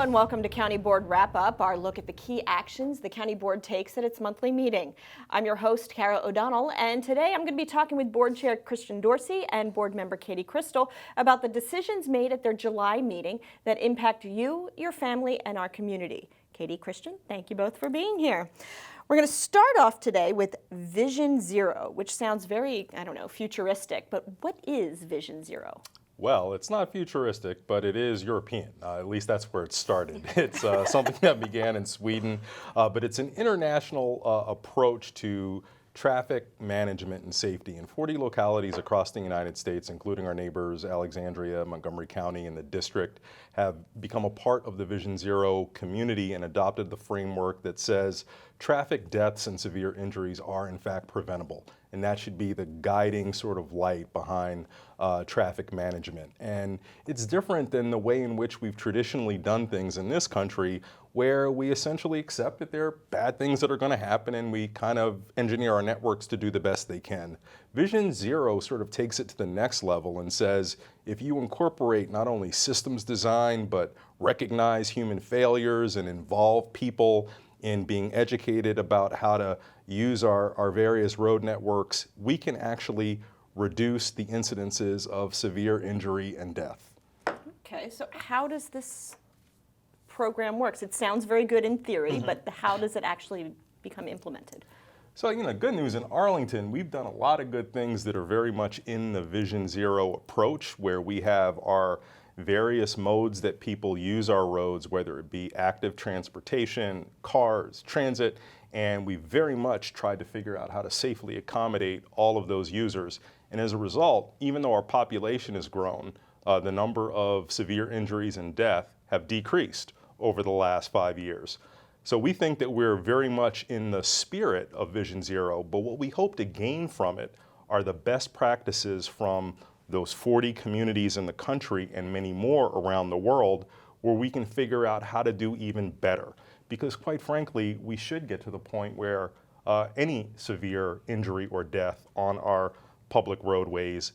Hello and welcome to County Board Wrap-Up, our look at the key actions the County Board takes at its monthly meeting. I'm your host, Kara O'Donnell, and today I'm going to be talking with Board Chair Christian Dorsey and Board Member Katie Crystal about the decisions made at their July meeting that impact you, your family, and our community. Katie, Christian, thank you both for being here. We're going to start off today with Vision Zero, which sounds very, futuristic, but what is Vision Zero? Well, it's not futuristic, but it is European. At least that's where it started. It's something that began in Sweden, but it's an international approach to traffic management and safety in 40 localities across the United States, including our neighbors, Alexandria, Montgomery County, and the district, have become a part of the Vision Zero community and adopted the framework that says traffic deaths and severe injuries are in fact preventable. And that should be the guiding sort of light behind traffic management. And it's different than the way in which we've traditionally done things in this country, where we essentially accept that there are bad things that are going to happen and we kind of engineer our networks to do the best they can. Vision Zero sort of takes it to the next level and says, if you incorporate not only systems design, but recognize human failures and involve people in being educated about how to use our various road networks, we can actually reduce the incidences of severe injury and death. Okay, so how does this program work? It sounds very good in theory, but how does it actually become implemented? So, good news, in Arlington, we've done a lot of good things that are very much in the Vision Zero approach, where we have our various modes that people use our roads, whether it be active transportation, cars, transit, and we very much tried to figure out how to safely accommodate all of those users. And as a result, even though our population has grown, the number of severe injuries and death have decreased over the last 5 years. So we think that we're very much in the spirit of Vision Zero, but what we hope to gain from it are the best practices from those 40 communities in the country and many more around the world, where we can figure out how to do even better. Because quite frankly, we should get to the point where any severe injury or death on our public roadways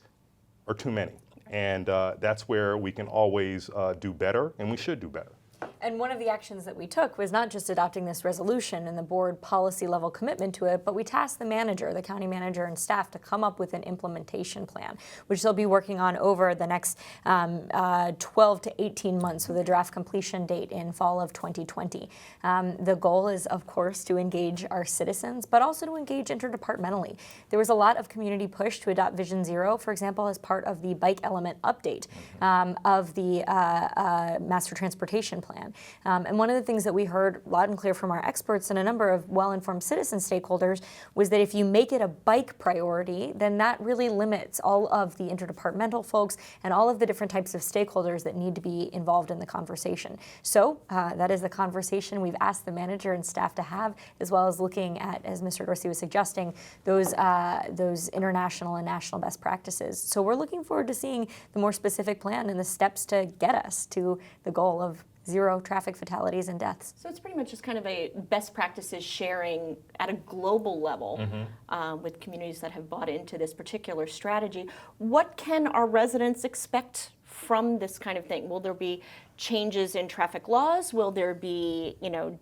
are too many. And that's where we can always do better, and we should do better. And one of the actions that we took was not just adopting this resolution and the board policy level commitment to it, but we tasked the manager, the county manager and staff to come up with an implementation plan, which they'll be working on over the next 12 to 18 months with a draft completion date in fall of 2020. The goal is, of course, to engage our citizens, but also to engage interdepartmentally. There was a lot of community push to adopt Vision Zero, for example, as part of the bike element update of the master transportation plan. And one of the things that we heard loud and clear from our experts and a number of well-informed citizen stakeholders was that if you make it a bike priority, then that really limits all of the interdepartmental folks and all of the different types of stakeholders that need to be involved in the conversation. So that is the conversation we've asked the manager and staff to have, as well as looking at, as Mr. Dorsey was suggesting, those international and national best practices. So we're looking forward to seeing the more specific plan and the steps to get us to the goal of zero traffic fatalities and deaths. So it's pretty much just kind of a best practices sharing at a global level with communities that have bought into this particular strategy. What can our residents expect from this kind of thing? Will there be changes in traffic laws? Will there be,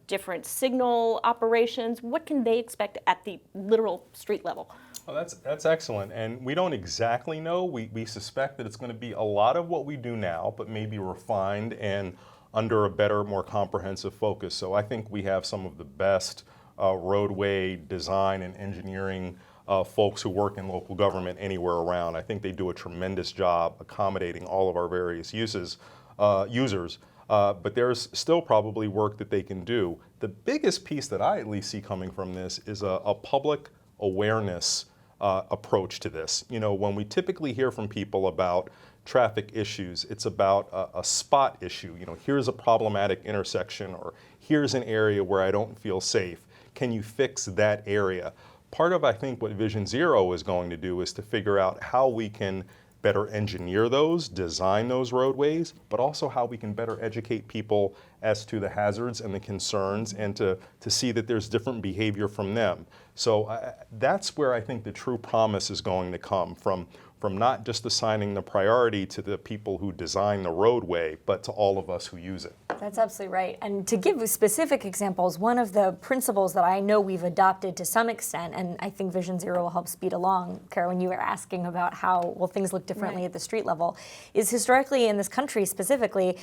different signal operations? What can they expect at the literal street level? Well, that's excellent, and we don't exactly know. We suspect that it's going to be a lot of what we do now, but maybe refined and under a better, more comprehensive focus. So I think we have some of the best roadway design and engineering folks who work in local government anywhere around. I think they do a tremendous job accommodating all of our various users, but there's still probably work that they can do. The biggest piece that I at least see coming from this is a public awareness approach to this. When we typically hear from people about traffic issues, it's about a spot issue. Here's a problematic intersection, or here's an area where I don't feel safe. Can you fix that area? Part of, I think, what Vision Zero is going to do is to figure out how we can better engineer those, design those roadways, but also how we can better educate people as to the hazards and the concerns, and to see that there's different behavior from them. So that's where I think the true promise is going to come from not just assigning the priority to the people who design the roadway, but to all of us who use it. That's absolutely right. And to give specific examples, one of the principles that I know we've adopted to some extent, and I think Vision Zero will help speed along, Kara, when you were asking about how will things look differently at the street level, is historically in this country specifically,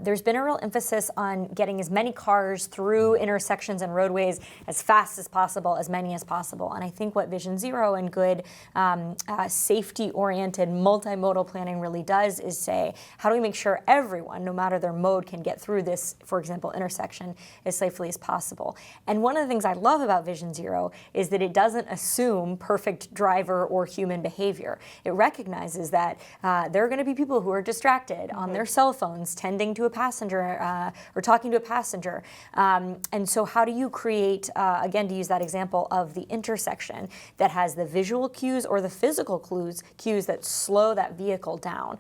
there's been a real emphasis on getting as many cars through intersections and roadways as fast as possible, as many as possible. And I think what Vision Zero and good safety-oriented multimodal planning really does is say, how do we make sure everyone, no matter their mode, can get through this, for example, intersection as safely as possible. And one of the things I love about Vision Zero is that it doesn't assume perfect driver or human behavior. It recognizes that there are going to be people who are distracted on their cell phones, tending to a passenger or talking to a passenger. And so how do you create, again, to use that example of the intersection that has the visual cues or the physical cues that slow that vehicle down,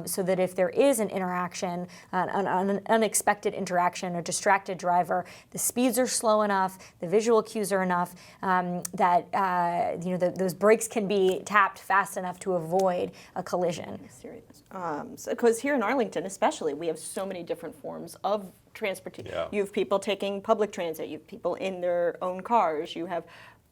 so that if there is an interaction, an unexpected interaction, a distracted driver, the speeds are slow enough, the visual cues are enough that those brakes can be tapped fast enough to avoid a collision. Because here in Arlington especially, we have so many different forms of transportation. Yeah. You have people taking public transit, you have people in their own cars, you have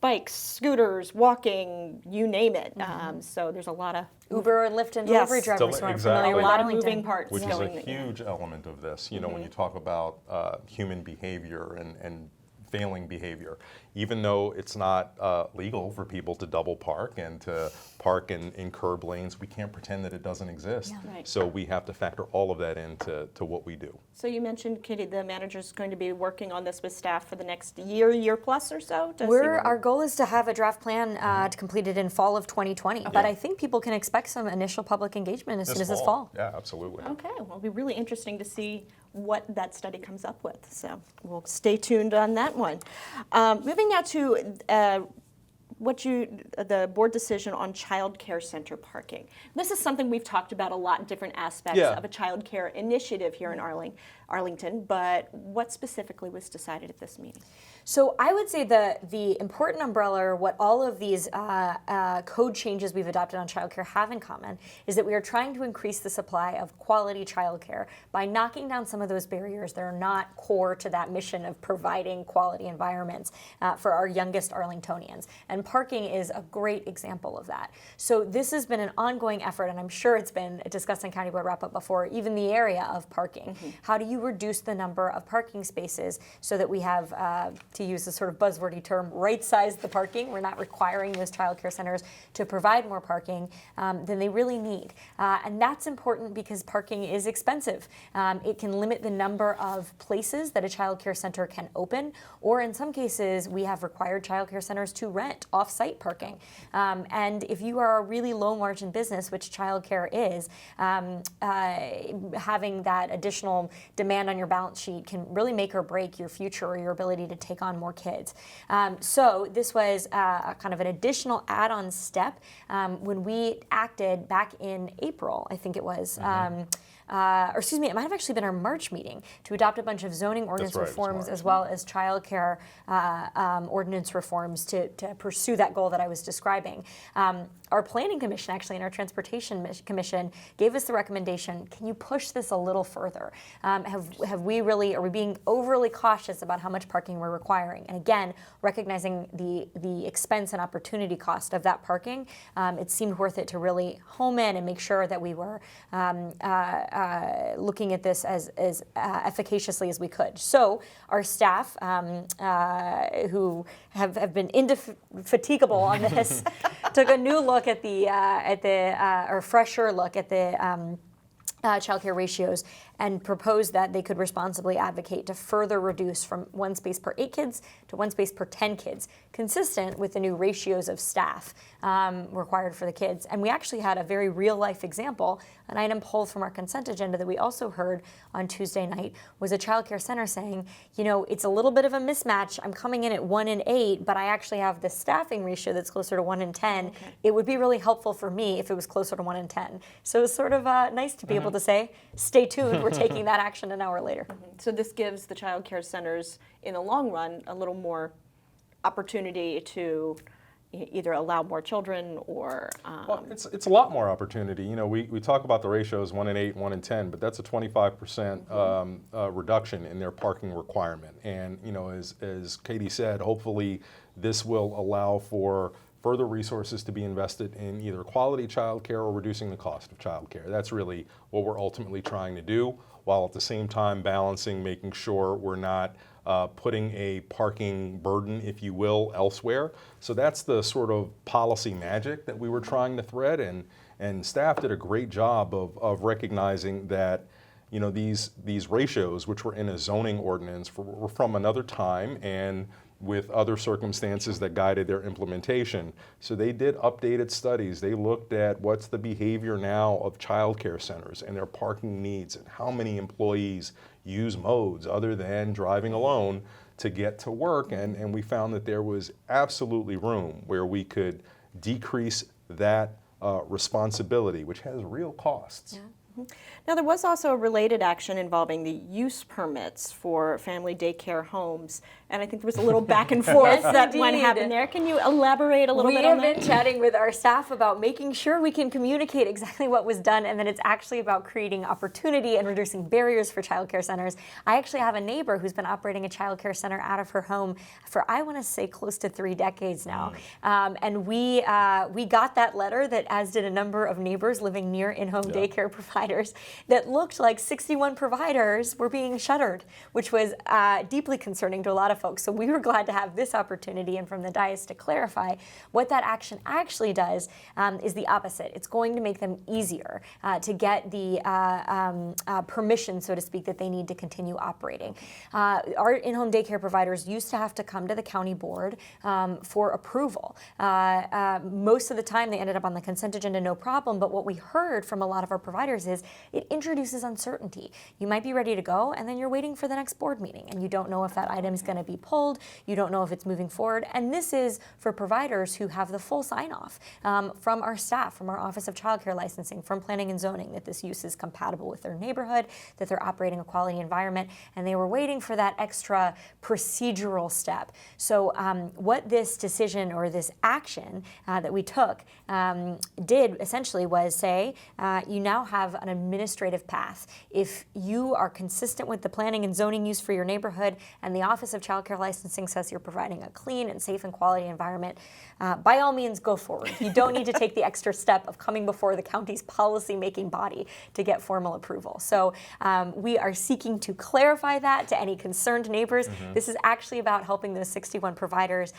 bikes, scooters, walking, you name it. So there's a lot of Uber and Lyft and delivery drivers who aren't familiar with a lot of Arlington. moving parts. Which is a huge element of this. You know, when you talk about human behavior and failing behavior, even though it's not legal for people to double park and to park in curb lanes, we can't pretend that it doesn't exist. Yeah. Right. So we have to factor all of that into what we do. So you mentioned, Kitty, the manager's going to be working on this with staff for the next year plus or so? Our goal is to have a draft plan to complete it in fall of 2020. But I think people can expect some initial public engagement as soon as this fall. Yeah, absolutely. Okay, well, it'll be really interesting to see what that study comes up with. So we'll stay tuned on that one. Moving now to the board decision on child care center parking. This is something we've talked about a lot in different aspects of a child care initiative here in Arlington, but what specifically was decided at this meeting? So I would say the important umbrella, or what all of these code changes we've adopted on childcare have in common, is that we are trying to increase the supply of quality childcare by knocking down some of those barriers that are not core to that mission of providing quality environments for our youngest Arlingtonians. And parking is a great example of that. So this has been an ongoing effort, and I'm sure it's been discussed in County Board Wrap-Up before, even the area of parking. How do you reduce the number of parking spaces so that we have, to use a sort of buzzwordy term, right-size the parking? We're not requiring those child care centers to provide more parking than they really need. And that's important because parking is expensive. It can limit the number of places that a child care center can open, or in some cases, we have required child care centers to rent off-site parking. And if you are a really low-margin business, which childcare is, having that additional demand on your balance sheet can really make or break your future or your ability to take on more kids. So this was kind of an additional add-on step when we acted back in April, I think it was. Or excuse me, it might have actually been our March meeting to adopt a bunch of zoning ordinance reforms as well as childcare ordinance reforms to pursue that goal that I was describing. Our Planning Commission, actually, and our Transportation Commission gave us the recommendation, can you push this a little further? Are we being overly cautious about how much parking we're requiring? And again, recognizing the expense and opportunity cost of that parking, it seemed worth it to really home in and make sure that we were looking at this as efficaciously as we could. So our staff, who have been indefatigable on this, took a new look at or fresher look at the childcare ratios and proposed that they could responsibly advocate to further reduce from 1 space per 8 kids to 1 space per 10 kids, consistent with the new ratios of staff required for the kids. And we actually had a very real-life example. An item pulled from our consent agenda that we also heard on Tuesday night was a child care center saying, it's a little bit of a mismatch. I'm coming in at 1 in 8, but I actually have the staffing ratio that's closer to 1 in 10. Okay. It would be really helpful for me if it was closer to 1 in 10. So it's sort of nice to be able to say, stay tuned. We're taking that action an hour later. So this gives the child care centers, in the long run, a little more opportunity to either allow more children or? Well, it's a lot more opportunity. You know, we talk about the ratios 1 in 8, 1 in 10, but that's a 25% reduction in their parking requirement. And you know, as Katie said, hopefully this will allow for further resources to be invested in either quality childcare or reducing the cost of childcare. That's really what we're ultimately trying to do, while at the same time balancing making sure we're not putting a parking burden, if you will, elsewhere. So that's the sort of policy magic that we were trying to thread, and staff did a great job of recognizing that, you know, these ratios, which were in a zoning ordinance, were from another time and with other circumstances that guided their implementation. So they did updated studies. They looked at what's the behavior now of childcare centers and their parking needs and how many employees use modes other than driving alone to get to work. And we found that there was absolutely room where we could decrease that responsibility, which has real costs. Yeah. Now, there was also a related action involving the use permits for family daycare homes, and I think there was a little back and forth that went happen there. Can you elaborate a little bit on that? We have been chatting with our staff about making sure we can communicate exactly what was done, and that it's actually about creating opportunity and reducing barriers for childcare centers. I actually have a neighbor who's been operating a childcare center out of her home for, I want to say, close to 3 decades now. And we got that letter, that as did a number of neighbors living near in-home daycare providers, that looked like 61 providers were being shuttered, which was deeply concerning to a lot of folks. So we were glad to have this opportunity and from the dais to clarify what that action actually does is the opposite. It's going to make them easier to get the permission, so to speak, that they need to continue operating. Our in-home daycare providers used to have to come to the county board for approval. Most of the time they ended up on the consent agenda, no problem, but what we heard from a lot of our providers is it introduces uncertainty. You might be ready to go, and then you're waiting for the next board meeting, and you don't know if that item is going to be pulled. You don't know if it's moving forward. And this is for providers who have the full sign-off from our staff, from our Office of Childcare Licensing, from Planning and Zoning, that this use is compatible with their neighborhood, that they're operating a quality environment, and they were waiting for that extra procedural step. So what this decision or this action that we took did essentially was say, you now have an administrative path. If you are consistent with the planning and zoning use for your neighborhood, and the Office of Childcare Licensing says you're providing a clean and safe and quality environment, by all means go forward. You don't need to take the extra step of coming before the county's policy-making body to get formal approval. So we are seeking to clarify that to any concerned neighbors. This is actually about helping those 61 providers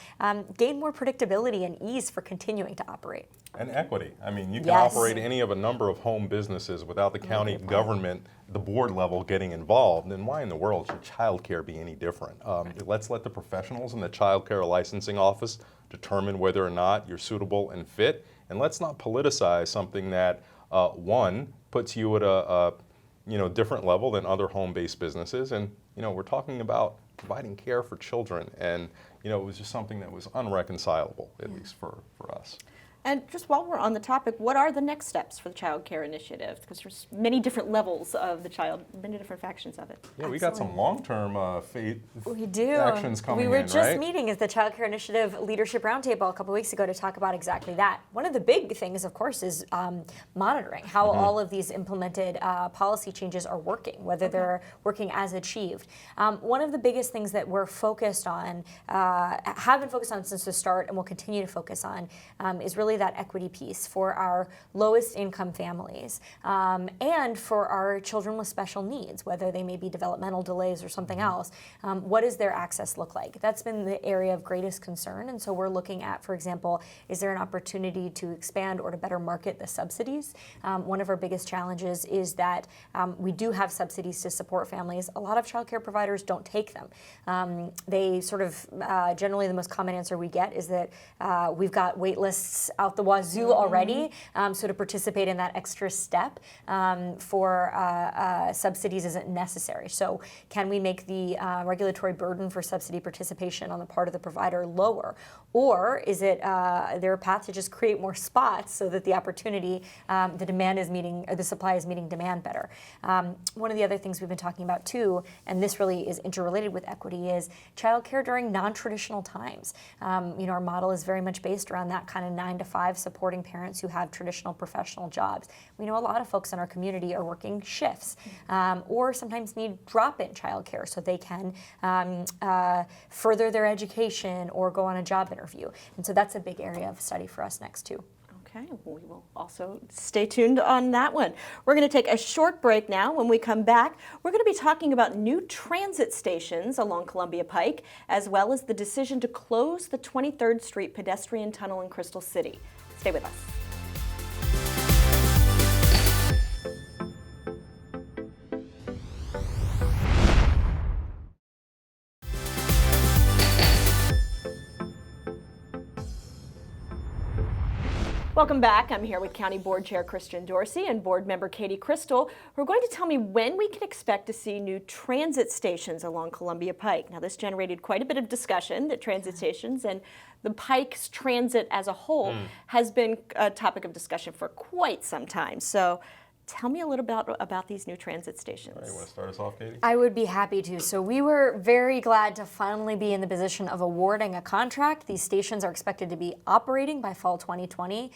gain more predictability and ease for continuing to operate. And equity. I mean, you can operate any of a number of home businesses without the county government, the board level, getting involved. And why in the world should childcare be any different? Let's let the professionals in the Childcare Licensing Office determine whether or not you're suitable and fit. And let's not politicize something that, one, puts you at a different level than other home-based businesses. And, we're talking about providing care for children. And, it was just something that was unreconcilable, at least for us. And just while we're on the topic, what are the next steps for the child care initiative? Because there's many different levels of the many different factions of it. Yeah, we got some long-term we do. actions coming in, We were right? just meeting as the Child Care Initiative Leadership Roundtable a couple weeks ago to talk about exactly that. One of the big things, of course, is monitoring how all of these implemented policy changes are working, whether they're working as achieved. One of the biggest things that we're focused on, have been focused on since the start, and will continue to focus on, is really that equity piece for our lowest income families and for our children with special needs, whether they may be developmental delays or something else. What does their access look like? That's been the area of greatest concern, and so we're looking at, for example, is there an opportunity to expand or to better market the subsidies? One of our biggest challenges is that we do have subsidies to support families. A lot of child care providers don't take them. They sort of, generally the most common answer we get is that we've got wait lists out the wazoo already. So to participate in that extra step for subsidies isn't necessary. So can we make the regulatory burden for subsidy participation on the part of the provider lower? Or is it there a path to just create more spots so that the opportunity, the demand is meeting, or the supply is meeting demand better? One of the other things we've been talking about too, and this really is interrelated with equity, is childcare during non-traditional times. Our model is very much based around that kind of 9 to 5, supporting parents who have traditional professional jobs. We know a lot of folks in our community are working shifts, or sometimes need drop-in childcare so they can further their education or go on a job interview. And so that's a big area of study for us next too. Okay, we will also stay tuned on that one. We're going to take a short break now. When we come back, we're going to be talking about new transit stations along Columbia Pike, as well as the decision to close the 23rd Street pedestrian tunnel in Crystal City. Stay with us. Welcome back. I'm here with County Board Chair Christian Dorsey and Board Member Katie Crystal, who are going to tell me when we can expect to see new transit stations along Columbia Pike. Now, this generated quite a bit of discussion, the transit stations, and the Pike's transit as a whole has been a topic of discussion for quite some time. So tell me a little about these new transit stations. All right, you want to start us off, Katie? I would be happy to. So we were very glad to finally be in the position of awarding a contract. These stations are expected to be operating by fall 2020.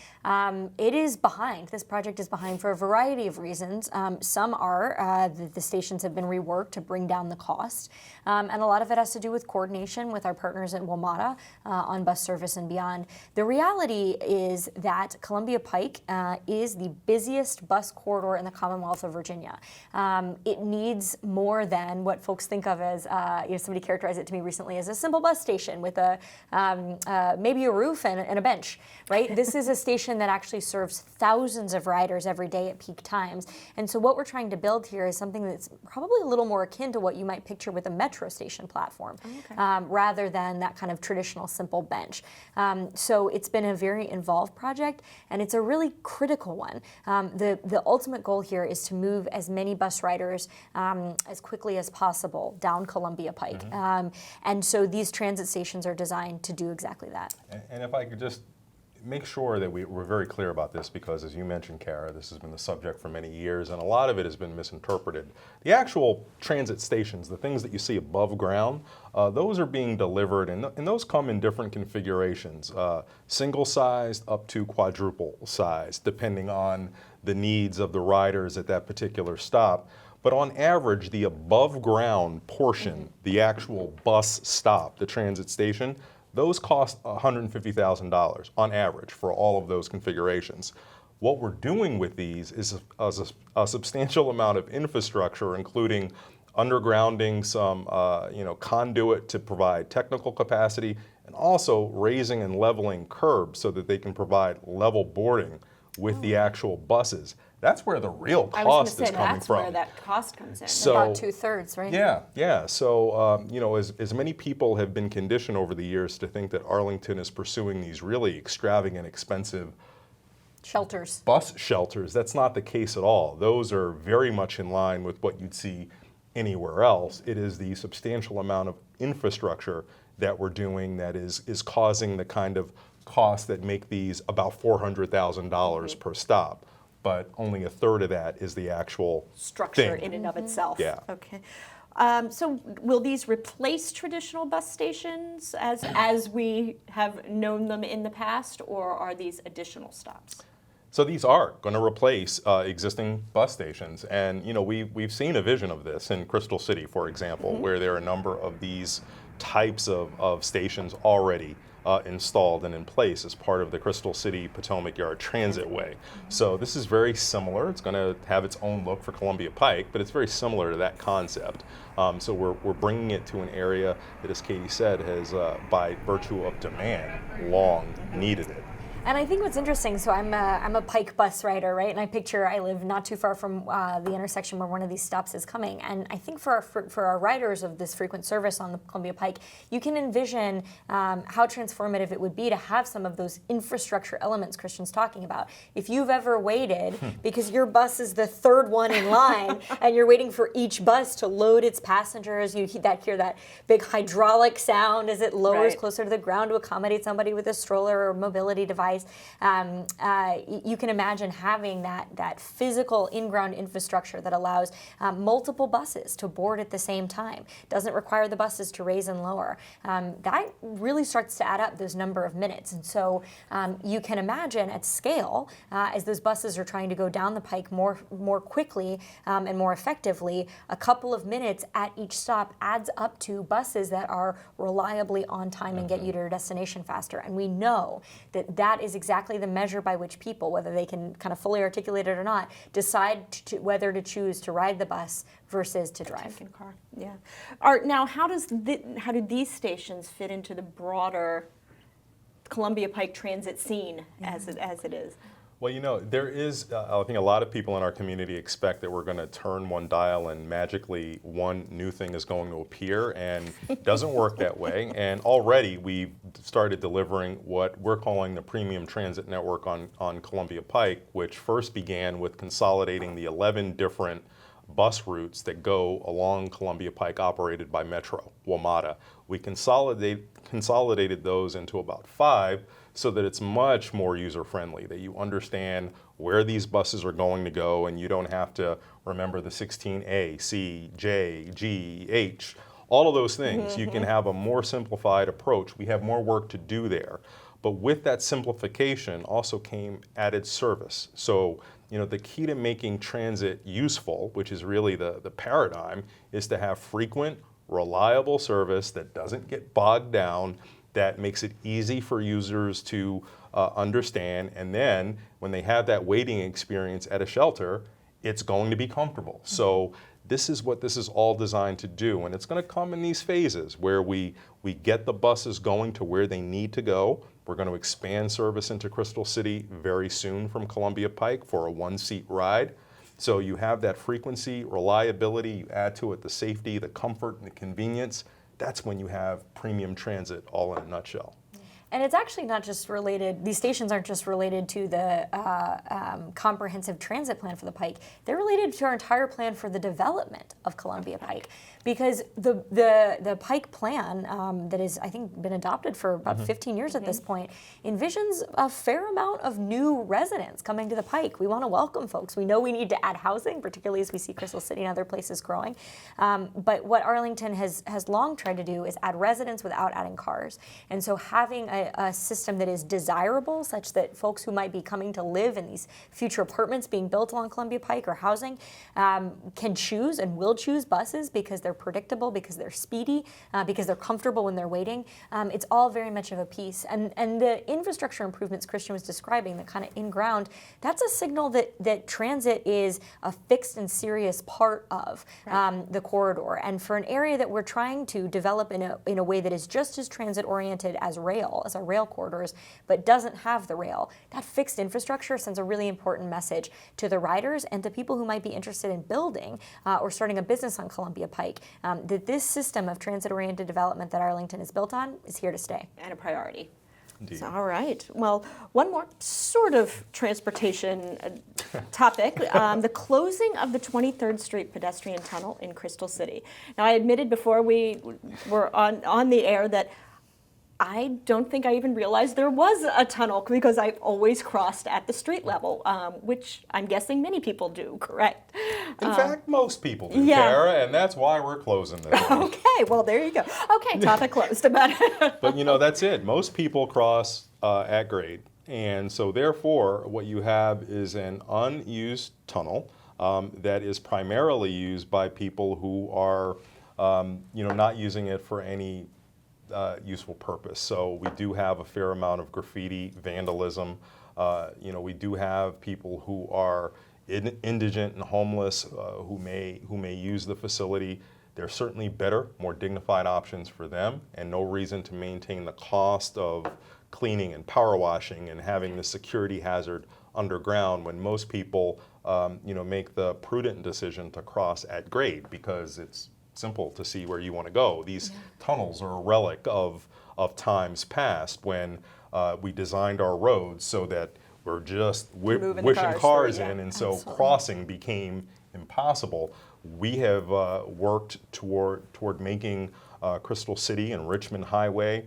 It is behind. This project is behind for a variety of reasons. Some are the stations have been reworked to bring down the cost. And a lot of it has to do with coordination with our partners at WMATA on bus service and beyond. The reality is that Columbia Pike is the busiest bus corridor in the Commonwealth of Virginia. It needs more than what folks think of as, somebody characterized it to me recently as a simple bus station with maybe a roof and a bench, right? This is a station that actually serves thousands of riders every day at peak times. And so what we're trying to build here is something that's probably a little more akin to what you might picture with a metro station platform, rather than that kind of traditional simple bench. So it's been a very involved project, and it's a really critical one. The ultimate goal here is to move as many bus riders as quickly as possible down Columbia Pike. And so these transit stations are designed to do exactly that. And if I could just make sure that we're very clear about this, because as you mentioned, Kara, this has been the subject for many years, and a lot of it has been misinterpreted. The actual transit stations, the things that you see above ground, those are being delivered, and those come in different configurations, single-sized up to quadruple size, depending on the needs of the riders at that particular stop. But on average, the above ground portion, the actual bus stop, the transit station, those cost $150,000 on average for all of those configurations. What we're doing with these is a substantial amount of infrastructure, including undergrounding some conduit to provide technical capacity, and also raising and leveling curbs so that they can provide level boarding with the actual buses. That's where the real cost is coming from. That's where that cost comes in. So, about 2/3, right? Yeah. So, as many people have been conditioned over the years to think that Arlington is pursuing these really extravagant, expensive Shelters. bus shelters, that's not the case at all. Those are very much in line with what you'd see anywhere else. It is the substantial amount of infrastructure that we're doing that is causing the kind of costs that make these about $400,000 per stop. But only a third of that is the actual structure thing. in and of itself. Yeah. Okay. So will these replace traditional bus stations as we have known them in the past, or are these additional stops? So these are going to replace existing bus stations, and we've seen a vision of this in Crystal City, for example, where there are a number of these types of stations already installed and in place as part of the Crystal City Potomac Yard Transit Way. So this is very similar. It's going to have its own look for Columbia Pike, but it's very similar to that concept. So we're bringing it to an area that, as Katie said, has, by virtue of demand, long needed it. And I think what's interesting, so I'm a Pike bus rider, right? And I live not too far from the intersection where one of these stops is coming. And I think for our riders of this frequent service on the Columbia Pike, you can envision how transformative it would be to have some of those infrastructure elements Christian's talking about. If you've ever waited because your bus is the third one in line and you're waiting for each bus to load its passengers, you hear that big hydraulic sound as it lowers closer to the ground to accommodate somebody with a stroller or mobility device. You can imagine having that physical in-ground infrastructure that allows multiple buses to board at the same time. Doesn't require the buses to raise and lower. That really starts to add up those number of minutes. And so you can imagine at scale, as those buses are trying to go down the Pike more quickly and more effectively, a couple of minutes at each stop adds up to buses that are reliably on time and get you to your destination faster. And we know that is exactly the measure by which people, whether they can kind of fully articulate it or not, decide whether to choose to ride the bus versus to drive. Taking a car. Yeah. Art, now how do these stations fit into the broader Columbia Pike transit scene as it is? Well, there is, I think a lot of people in our community expect that we're going to turn one dial and magically one new thing is going to appear, and it doesn't work that way. And already we've started delivering what we're calling the premium transit network on Columbia Pike, which first began with consolidating the 11 different bus routes that go along Columbia Pike operated by Metro, WMATA. We consolidated those into about 5 so that it's much more user-friendly, that you understand where these buses are going to go and you don't have to remember the 16A, C, J, G, H, all of those things. You can have a more simplified approach. We have more work to do there. But with that simplification also came added service. So, the key to making transit useful, which is really the paradigm, is to have frequent, reliable service that doesn't get bogged down, that makes it easy for users to understand. And then when they have that waiting experience at a shelter, it's going to be comfortable. So this is what this is all designed to do. And it's going to come in these phases where we get the buses going to where they need to go. We're going to expand service into Crystal City very soon from Columbia Pike for a 1-seat ride. So you have that frequency, reliability, you add to it the safety, the comfort, and the convenience. That's when you have premium transit all in a nutshell. And it's actually not just related, these stations aren't just related to the comprehensive transit plan for the Pike. They're related to our entire plan for the development of Columbia Pike. Because the Pike plan that is, I think, been adopted for about 15 years at this point, envisions a fair amount of new residents coming to the Pike. We want to welcome folks. We know we need to add housing, particularly as we see Crystal City and other places growing. But what Arlington has long tried to do is add residents without adding cars. And so having a system that is desirable, such that folks who might be coming to live in these future apartments being built along Columbia Pike or housing can choose and will choose buses because they're predictable, because they're speedy, because they're comfortable when they're waiting. It's all very much of a piece. And the infrastructure improvements Christian was describing, the kind of in-ground, that's a signal that transit is a fixed and serious part of the corridor. And for an area that we're trying to develop in a way that is just as transit-oriented as our rail corridors, but doesn't have the rail, that fixed infrastructure sends a really important message to the riders and to people who might be interested in building or starting a business on Columbia Pike. That this system of transit-oriented development that Arlington is built on is here to stay. And a priority. Indeed. So, all right. Well, one more sort of transportation topic, the closing of the 23rd Street pedestrian tunnel in Crystal City. Now, I admitted before we were on the air that I don't think I even realized there was a tunnel because I've always crossed at the street level, which I'm guessing many people do, correct? In fact, most people do, Kara, and that's why we're closing this. Okay, well, there you go. Okay, topic closed. But that's it. Most people cross at grade. And so therefore, what you have is an unused tunnel that is primarily used by people who are, not using it for any useful purpose. So we do have a fair amount of graffiti, vandalism. We do have people who are indigent and homeless who may use the facility. There are certainly better, more dignified options for them, and no reason to maintain the cost of cleaning and power washing and having the security hazard underground when most people make the prudent decision to cross at grade because it's simple to see where you want to go. These tunnels are a relic of times past when we designed our roads so that we're just Moving wishing cars through, in, and so absolutely. crossing became impossible. We have worked toward making Crystal City and Richmond Highway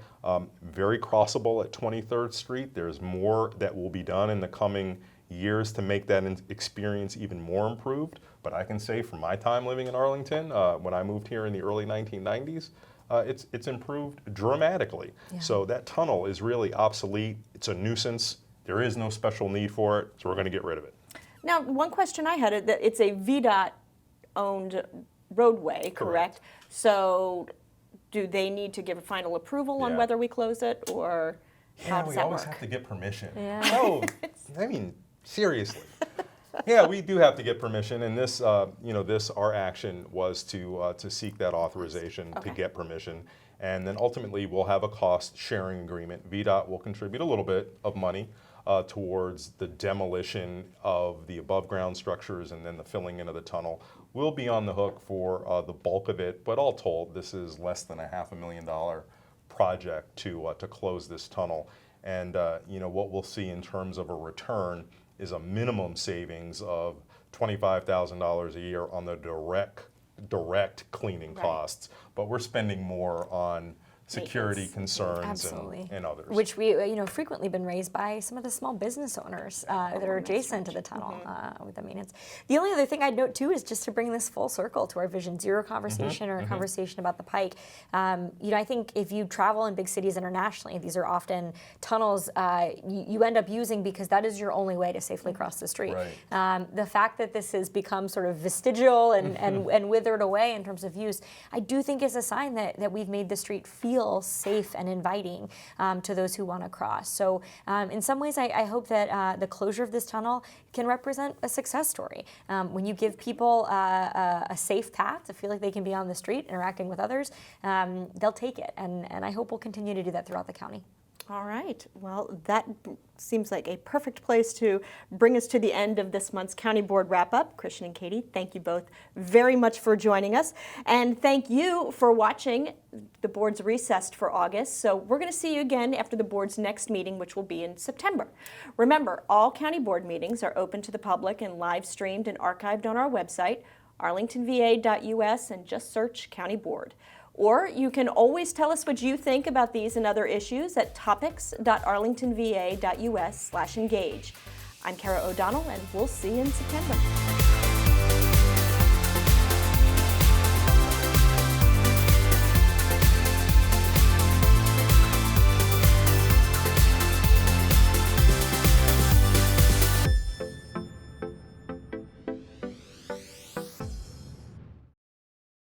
very crossable at 23rd Street. There's more that will be done in the coming years to make that experience even more improved. But I can say from my time living in Arlington, when I moved here in the early 1990s, it's improved dramatically. Yeah. So that tunnel is really obsolete. It's a nuisance. There is no special need for it, so we're going to get rid of it. Now, one question I had, that it's a VDOT-owned roadway, correct? So do they need to give a final approval on Yeah. whether we close it, or how does we that always work? have to get permission. Yeah. No, I mean, seriously. Yeah, we do have to get permission, and this, our action was to seek that authorization to Okay. get permission, and then ultimately we'll have a cost-sharing agreement. VDOT will contribute a little bit of money towards the demolition of the above-ground structures and then the filling in of the tunnel. We'll be on the hook for the bulk of it, but all told, this is less than a $500,000 project to close this tunnel. And what we'll see in terms of a return is a minimum savings of $25,000 a year on the direct cleaning Right. costs, but we're spending more on security Maintenance. concerns Absolutely. and others. Which we, frequently been raised by some of the small business owners that are adjacent to the tunnel with the maintenance. The only other thing I'd note too is just to bring this full circle to our Vision Zero conversation or a conversation about the Pike. I think if you travel in big cities internationally, these are often tunnels you end up using because that is your only way to safely cross the street. Right. The fact that this has become sort of vestigial and withered away in terms of use, I do think is a sign that we've made the street feel safe and inviting to those who want to cross. So in some ways, I hope that the closure of this tunnel can represent a success story. When you give people a safe path to feel like they can be on the street interacting with others, they'll take it. And I hope we'll continue to do that throughout the county. All right. Well, that seems like a perfect place to bring us to the end of this month's County Board Wrap-Up. Christian and Katie, thank you both very much for joining us. And thank you for watching. The board's recessed for August, so we're going to see you again after the board's next meeting, which will be in September. Remember, all county board meetings are open to the public and live streamed and archived on our website, arlingtonva.us, and just search County Board. Or you can always tell us what you think about these and other issues at topics.arlingtonva.us/engage. I'm Kara O'Donnell, and we'll see you in September.